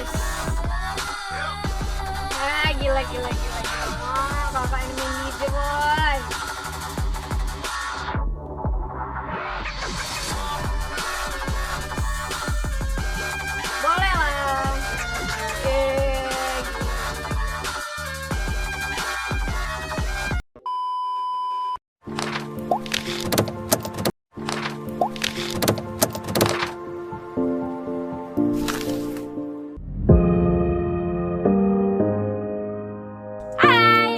Yes. Gila. Kakak ini main DJ boy. Boleh lah.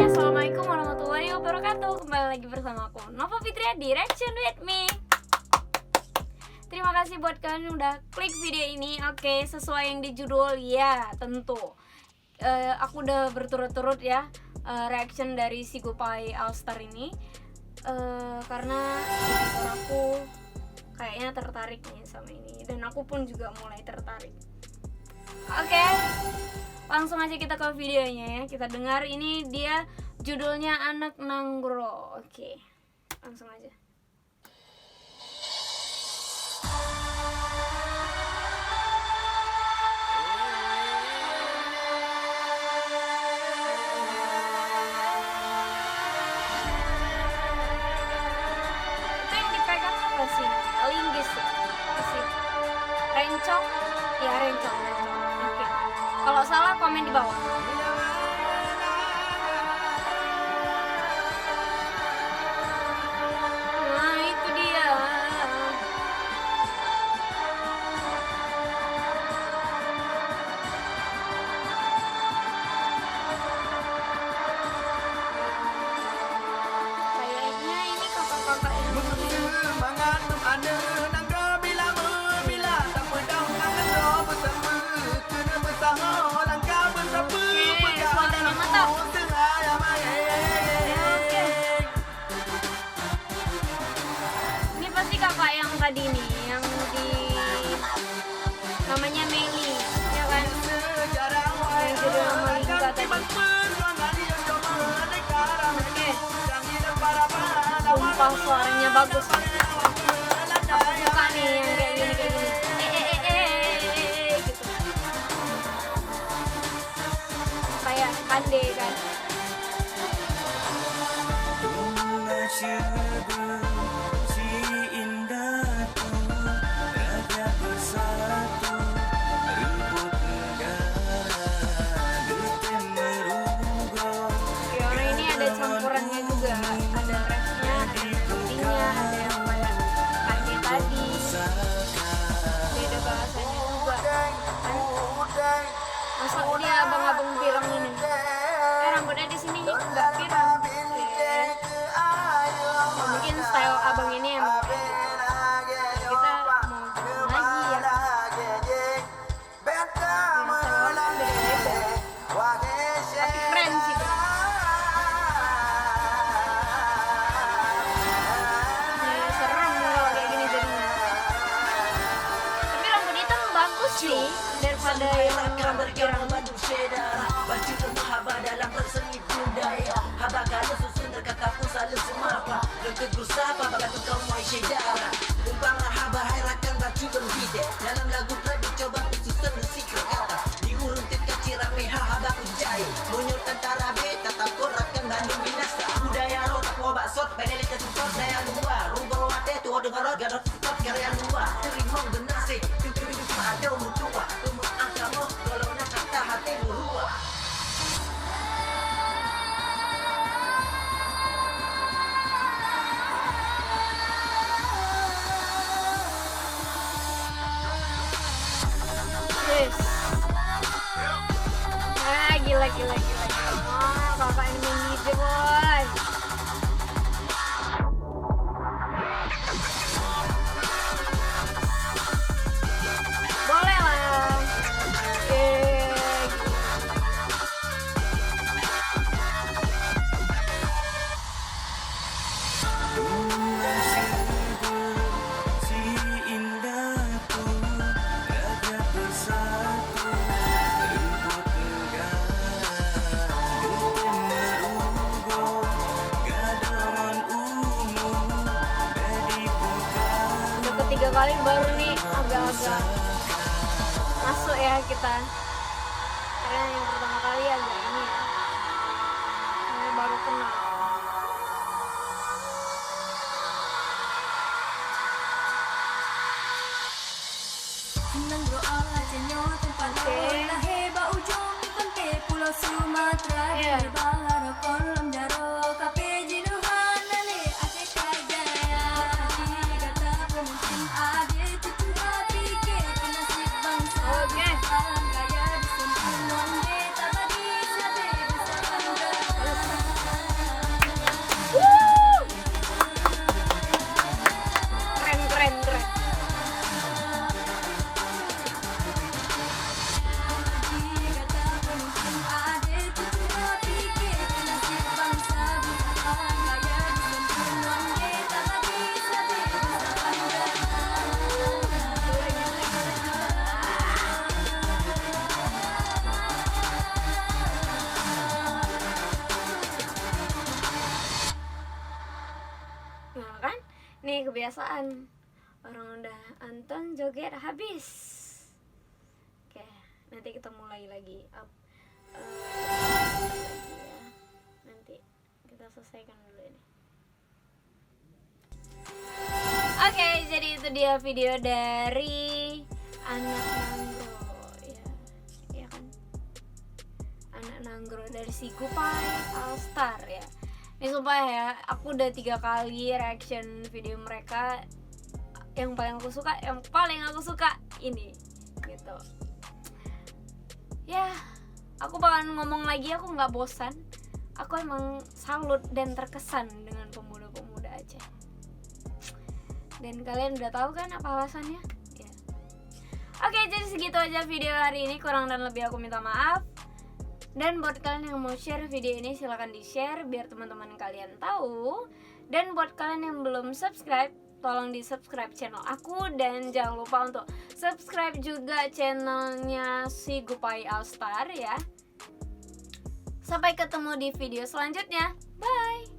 Assalamualaikum warahmatullahi wabarakatuh. Kembali lagi bersama aku Nova Fitria di Reaction with me. Terima kasih buat kalian yang udah klik video ini. Oke, sesuai yang di judul ya tentu. Aku udah berturut-turut ya reaction dari si Gopay All-Star ini karena aku kayaknya tertarik nih sama ini, dan aku pun juga mulai tertarik. Oke, langsung aja kita ke videonya ya. Kita dengar, ini dia judulnya Anak Nanggro. Oke, langsung aja. Itu yang dipegang apa sih? Linggis ya? Apa sih? Rencong? Ya, rencong. Oke. Kalau salah komen di bawah. Nah, itu dia. Kayaknya ini kakak-kakak yang mengandung ada nangga bila membila tak pedang akan doa bersama kena bersama langkah bersama suaranya mantap. Ini pasti kakak yang tadi nih, yang di namanya Meli, ya kan? Yang jadi nama juga tadi. Oke. Sumpah suaranya bagus. Aku suka nih yang kayak gini. Gitu. Kayak Kande kan. Oke, orang ini ada campurannya juga. Ada rapnya, ada melodinya, ada yang kayak Kande tadi. Beda bahasanya juga kan. Masa dia abang-abang pirang ini? Rambutnya di sini nggak pirang. Mungkin style abang ini emang kayak gitu. Kita mau gimana lagi ya? Yang style abang beda-beda. Tapi keren sih. Serem kalau kayak gini jadinya. Tapi rambut hitam bagus sih daripada yang rambut pirang. Baju bermahaba dalam berseni budaya Habakala susun terkataku selalu semapa Lekut bersapa bagatu kau mai syedara Umpang rahaba hairakan baju berhide Dalam lagu telah dicoba susun bersikap kata Diurung titka cirap meha habaku jaya Munyur tentara beta tak korakan Bandung binasa Budaya roh tak wabak sot Benelit ke support daya luar Rumpur wate tua dengan rot gadot support karya luar Terimong benasi Tutup pada mutua Umur agama golongan kata hati luar Yes. Gila. Kakak ini main DJ boy. Boleh lah. Udah ketiga kali baru nih agak-agak masuk ya kita. karena yang pertama kali agak ini ya, saya baru kenal. Senang doa ajenyo tempat bola heba ujung pantai Pulau Sumatera Iya. di bahar kolam jaro kape jinuhan nale ate kajaya di kata pemimpin ade tutu hati ke nasib bangsa Oke. alam kaya disentuh nonde tabadi sabe Keren keren keren. Nah kan, nih kebiasaan orang udah Anton joget habis. Oke, nanti kita mulai lagi up. Lagi ya. Nanti kita selesaikan dulu ini. Oke, jadi itu dia video dari anak Nanggro ya, ya kan? Anak Nanggro dari si Gupai Alstar ya. Ini sumpah ya, aku udah 3 kali reaction video mereka. Yang paling aku suka ini gitu. Ya, aku bakalan ngomong lagi, aku nggak bosan. Aku emang salut dan terkesan dengan pemuda-pemuda Aceh. Dan kalian udah tahu kan apa alasannya? Ya. Oke, jadi segitu aja video hari ini. Kurang dan lebih aku minta maaf. Dan buat kalian yang mau share video ini, silahkan di-share biar teman-teman kalian tahu. Dan buat kalian yang belum subscribe, tolong di-subscribe channel aku. Dan jangan lupa untuk subscribe juga channelnya si Gupai Alstar ya. Sampai ketemu di video selanjutnya. Bye!